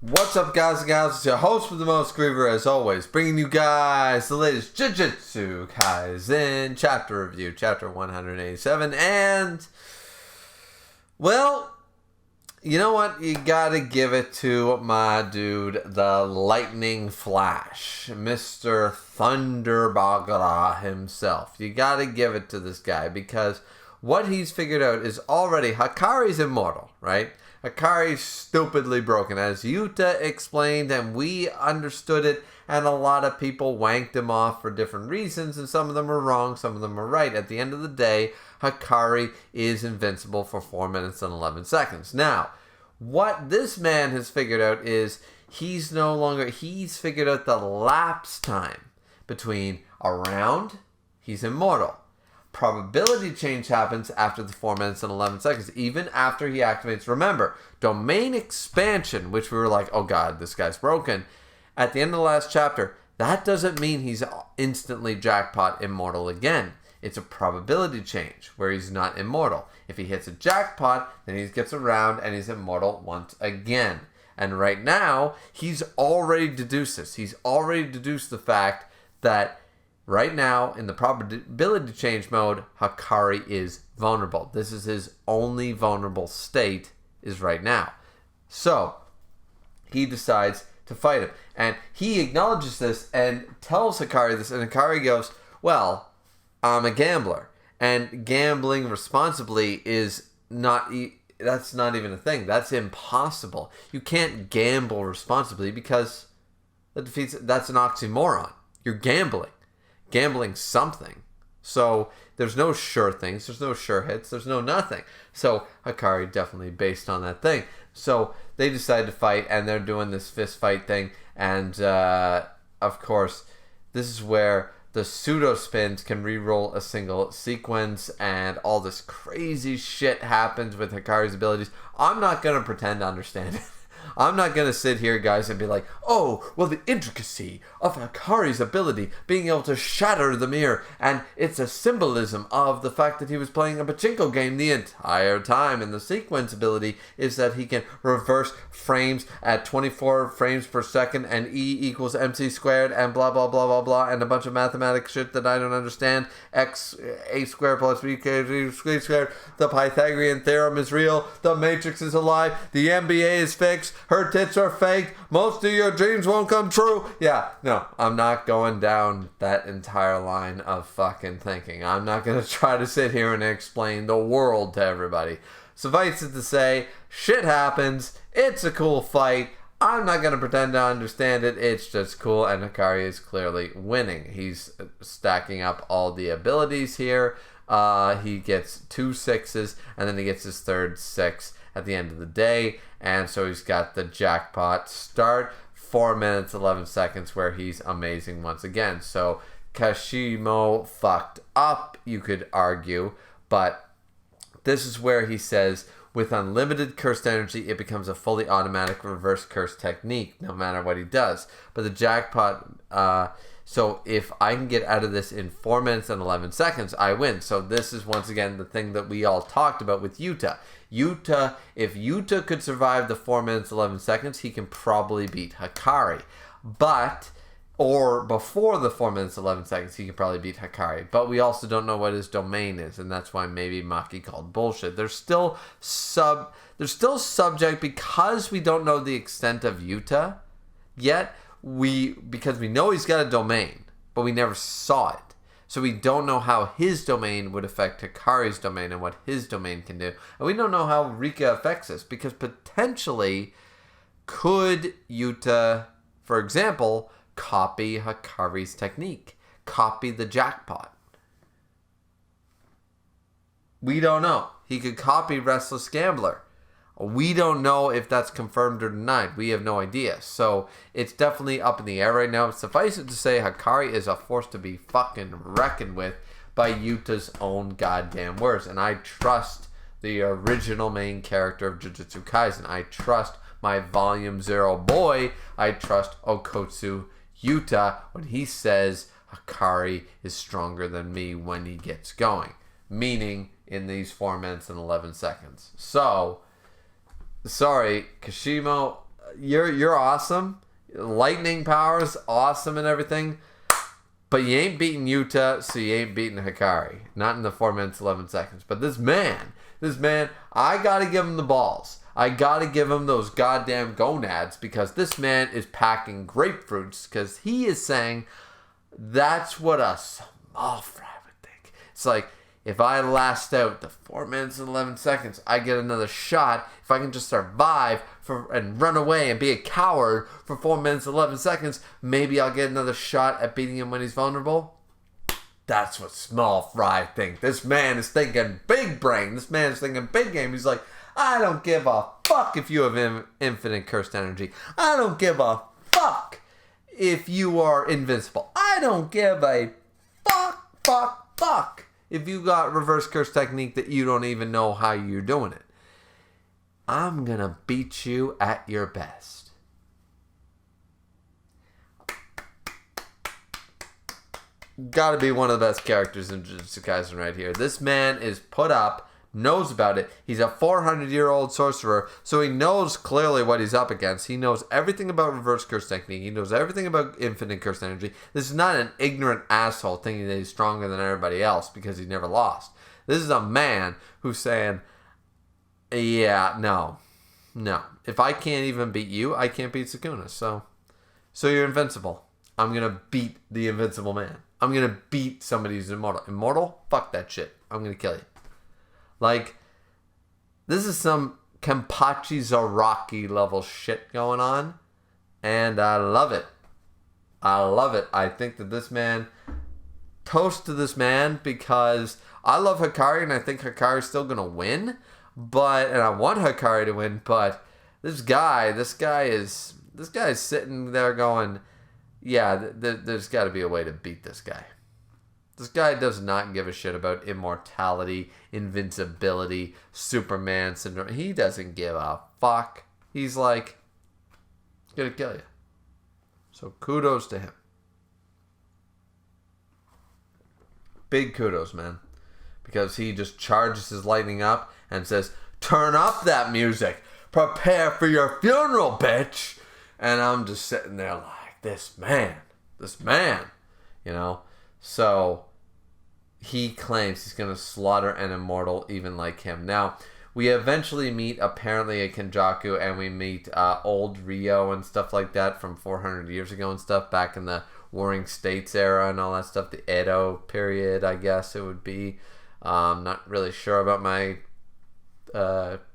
What's up, guys and gals? It's your host with the most, Griever, as always, bringing you guys the latest Jujustu Kaisen chapter review, chapter 187, and, well, you know what? You gotta give it to my dude, the Lightning Flash, Mr. Thunderbagara himself. You gotta give it to this guy, because what he's figured out is already, Hakari's immortal, right? Hakari's stupidly broken, as Yuta explained, and we understood it, and a lot of people wanked him off for different reasons, and some of them are wrong, some of them are right. At the end of the day, Hakari is invincible for 4 minutes and 11 seconds. Now, what this man has figured out is he's figured out the lapse time between a round, he's immortal. Probability change happens after the 4 minutes and 11 seconds, even after he activates. Remember, domain expansion, which we were like, oh god, this guy's broken. At the end of the last chapter, that doesn't mean he's instantly jackpot immortal again. It's a probability change where he's not immortal. If he hits a jackpot, then he gets around and he's immortal once again. And right now, he's already deduced this. He's already deduced the fact that right now, in the probability change mode, Hakari is vulnerable. This is his only vulnerable state, is right now. So, he decides to fight him. And he acknowledges this and tells Hakari this, and Hakari goes, well, I'm a gambler. And gambling responsibly is not, that's not even a thing. That's impossible. You can't gamble responsibly because that's an oxymoron. You're gambling something. So there's no sure things, there's no sure hits, there's no nothing. So Hakari definitely based on that thing. So they decide to fight, and they're doing this fist fight thing, and of course this is where the pseudo spins can re-roll a single sequence, and all this crazy shit happens with Hakari's abilities. I'm not gonna pretend to understand it. I'm not going to sit here, guys, and be like, oh, well, the intricacy of Hakari's ability, being able to shatter the mirror, and it's a symbolism of the fact that he was playing a pachinko game the entire time, and the sequence ability is that he can reverse frames at 24 frames per second, and E equals MC squared, and blah, blah, blah, blah, blah, and a bunch of mathematics shit that I don't understand. A squared plus B squared, the Pythagorean theorem is real, the Matrix is alive, the NBA is fixed, her tits are fake, most of your dreams won't come true. Yeah, no, I'm not going down that entire line of fucking thinking. I'm not going to try to sit here and explain the world to everybody. Suffice it to say, shit happens, it's a cool fight. I'm not going to pretend to understand it, it's just cool, and Hakari is clearly winning. He's stacking up all the abilities here. He gets 2 6s, and then he gets his third 6 at the end of the day, and so he's got the jackpot start, 4 minutes 11 seconds, where he's amazing once again. So Kashimo fucked up, you could argue, but this is where he says, with unlimited cursed energy, it becomes a fully automatic reverse curse technique, no matter what he does. But the jackpot, so if I can get out of this in 4 minutes and 11 seconds, I win. So this is once again the thing that we all talked about with Yuta. If Yuta could survive the 4 minutes 11 seconds, he can probably beat Hakari. Or before the 4 minutes 11 seconds, he can probably beat Hakari. But we also don't know what his domain is, and that's why maybe Maki called bullshit. There's still subject, because we don't know the extent of Yuta yet. Because we know he's got a domain, but we never saw it. So we don't know how his domain would affect Hakari's domain and what his domain can do. And we don't know how Rika affects us, because potentially could Yuta, for example, copy Hakari's technique, copy the jackpot. We don't know. He could copy Restless Gambler. We don't know if that's confirmed or denied. We have no idea. So it's definitely up in the air right now. Suffice it to say, Hakari is a force to be fucking reckoned with by Yuta's own goddamn words. And I trust the original main character of Jujutsu Kaisen. I trust my Volume 0 boy. I trust Okotsu Yuta when he says Hakari is stronger than me when he gets going. Meaning in these 4 minutes and 11 seconds. So, sorry, Kashimo, you're awesome. Lightning powers, awesome and everything. But you ain't beating Yuta, so you ain't beating Hakari. Not in the 4 minutes, 11 seconds. But this man, I gotta give him the balls. I gotta give him those goddamn gonads because this man is packing grapefruits because he is saying that's what a small fry would think. It's like, if I last out the 4 minutes and 11 seconds, I get another shot. If I can just survive and run away and be a coward for 4 minutes and 11 seconds, maybe I'll get another shot at beating him when he's vulnerable. That's what small fry think. This man is thinking big brain. This man is thinking big game. He's like, I don't give a fuck if you have infinite cursed energy. I don't give a fuck if you are invincible. I don't give a fuck if you got reverse curse technique that you don't even know how you're doing it. I'm gonna beat you at your best. Gotta be one of the best characters in Jujustu Kaisen right here. This man is put up, knows about it. He's a 400-year-old sorcerer, so he knows clearly what he's up against. He knows everything about reverse curse technique. He knows everything about infinite curse energy. This is not an ignorant asshole thinking that he's stronger than everybody else because he never lost. This is a man who's saying, yeah, no. If I can't even beat you, I can't beat Sukuna. So you're invincible. I'm going to beat the invincible man. I'm going to beat somebody who's immortal. Immortal? Fuck that shit. I'm going to kill you. Like, this is some Kenpachi Zaraki level shit going on. And I love it. I think that this man, toast to this man, because I love Hakari and I think Hakari's still going to win. And I want Hakari to win, but this guy is sitting there going, yeah, there's got to be a way to beat this guy. This guy does not give a shit about immortality, invincibility, Superman syndrome. He doesn't give a fuck. He's like, gonna kill you. So kudos to him. Big kudos, man. Because he just charges his lightning up and says, turn up that music. Prepare for your funeral, bitch. And I'm just sitting there like, this man, you know. So he claims he's going to slaughter an immortal even like him. Now, we eventually meet apparently a Kenjaku, and we meet old Rio and stuff like that from 400 years ago and stuff, back in the Warring States era and all that stuff. The Edo period, I guess it would be. Not really sure about my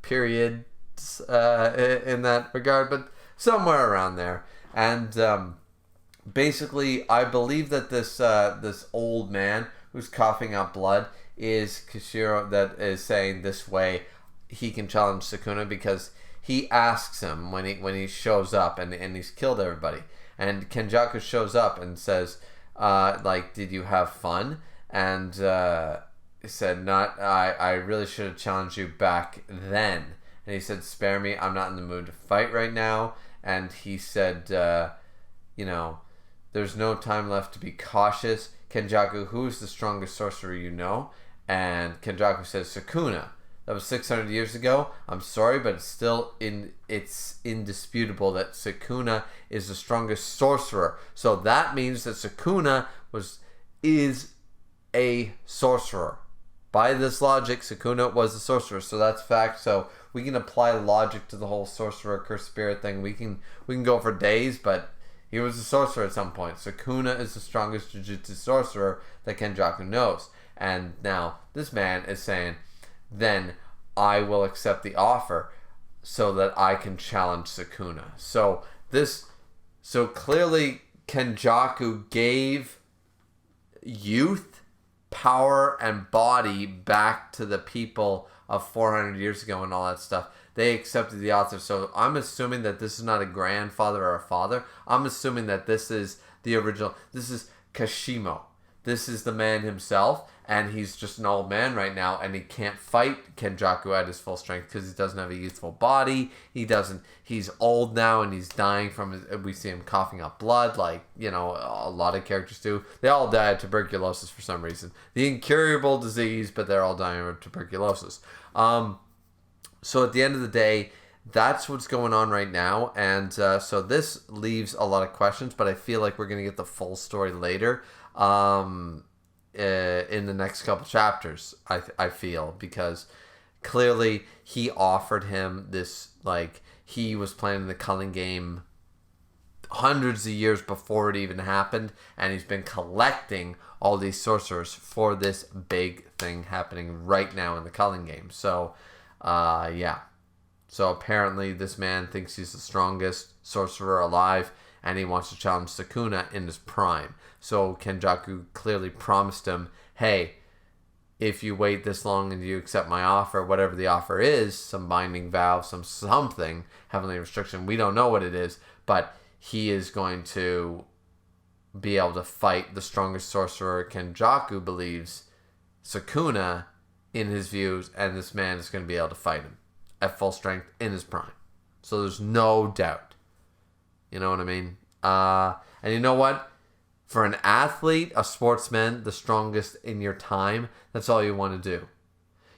periods in that regard, but somewhere around there. And basically, I believe that this old man who's coughing up blood is Kashiro, that is saying this way he can challenge Sukuna, because he asks him when he shows up and he's killed everybody. And Kenjaku shows up and says, like, did you have fun? And he said, I really should have challenged you back then. And he said, spare me, I'm not in the mood to fight right now. And he said, there's no time left to be cautious. Kenjaku, who is the strongest sorcerer you know? And Kenjaku says, Sukuna. That was 600 years ago. I'm sorry, but it's indisputable that Sukuna is the strongest sorcerer. So that means that Sukuna is a sorcerer. By this logic, Sukuna was a sorcerer. So that's fact. So we can apply logic to the whole sorcerer curse spirit thing. We can go for days, but he was a sorcerer at some point. Sukuna is the strongest Jujutsu sorcerer that Kenjaku knows. And now this man is saying, then I will accept the offer so that I can challenge Sukuna. So clearly Kenjaku gave youth, power, and body back to the people of 400 years ago and all that stuff. They accepted the offer. So I'm assuming that this is not a grandfather or a father. I'm assuming that this is the original. This is Kashimo. This is the man himself, and he's just an old man right now, and he can't fight Kenjaku at his full strength because he doesn't have a youthful body. He's old now, and he's dying from we see him coughing up blood, like, a lot of characters do. They all die of tuberculosis for some reason. The incurable disease, but they're all dying of tuberculosis. So at the end of the day, that's what's going on right now. And so this leaves a lot of questions, but I feel like we're going to get the full story later in the next couple chapters, I feel, because clearly he offered him this, like, he was playing the culling game hundreds of years before it even happened, and he's been collecting all these sorcerers for this big thing happening right now in the culling game. So, yeah. So apparently this man thinks he's the strongest sorcerer alive, and he wants to challenge Sukuna in his prime. So Kenjaku clearly promised him, hey, if you wait this long and you accept my offer, whatever the offer is, some binding vow, something, heavenly restriction, we don't know what it is, but he is going to be able to fight the strongest sorcerer Kenjaku believes, Sukuna, in his views, and this man is going to be able to fight him at full strength in his prime. So there's no doubt. You know what I mean? And you know what? For an athlete, a sportsman, the strongest in your time, that's all you want to do.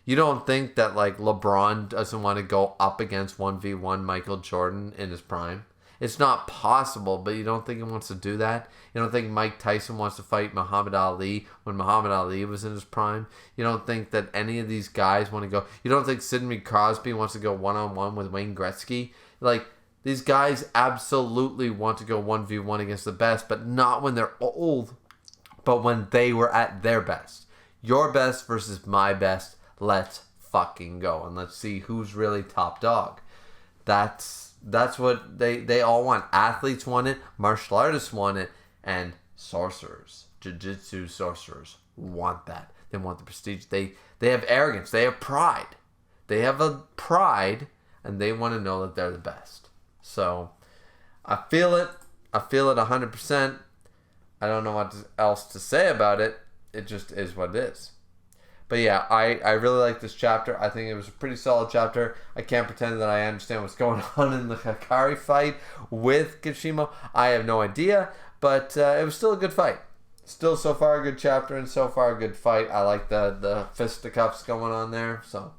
You don't think that, like, LeBron doesn't want to go up against 1v1 Michael Jordan in his prime? It's not possible, but you don't think he wants to do that? You don't think Mike Tyson wants to fight Muhammad Ali when Muhammad Ali was in his prime? You don't think that any of these guys want to go... You don't think Sidney Crosby wants to go one-on-one with Wayne Gretzky? Like, these guys absolutely want to go 1v1 against the best, but not when they're old, but when they were at their best. Your best versus my best. Let's fucking go. And let's see who's really top dog. That's what they all want. Athletes want it, martial artists want it, and sorcerers, Jujustu sorcerers want that. They want the prestige. They have arrogance. They have pride. They have a pride, and they want to know that they're the best. So, I feel it. I feel it 100%. I don't know what else to say about it. It just is what it is. But yeah, I really like this chapter. I think it was a pretty solid chapter. I can't pretend that I understand what's going on in the Hakari fight with Kashimo. I have no idea, but it was still a good fight. Still so far a good chapter and so far a good fight. I like the fisticuffs going on there. So,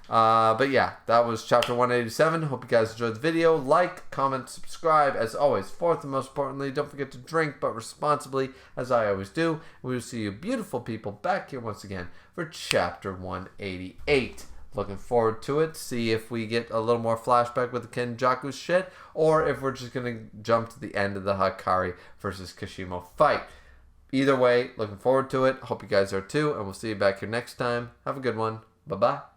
but yeah, that was chapter 187. Hope you guys enjoyed the video. Like, comment, subscribe. As always, fourth and most importantly, don't forget to drink, but responsibly, as I always do. We will see you beautiful people back here once again for chapter 188. Looking forward to it. See if we get a little more flashback with the Kenjaku shit, or if we're just going to jump to the end of the Hakari versus Kashimo fight. Either way, looking forward to it. Hope you guys are too, and we'll see you back here next time. Have a good one. Bye-bye.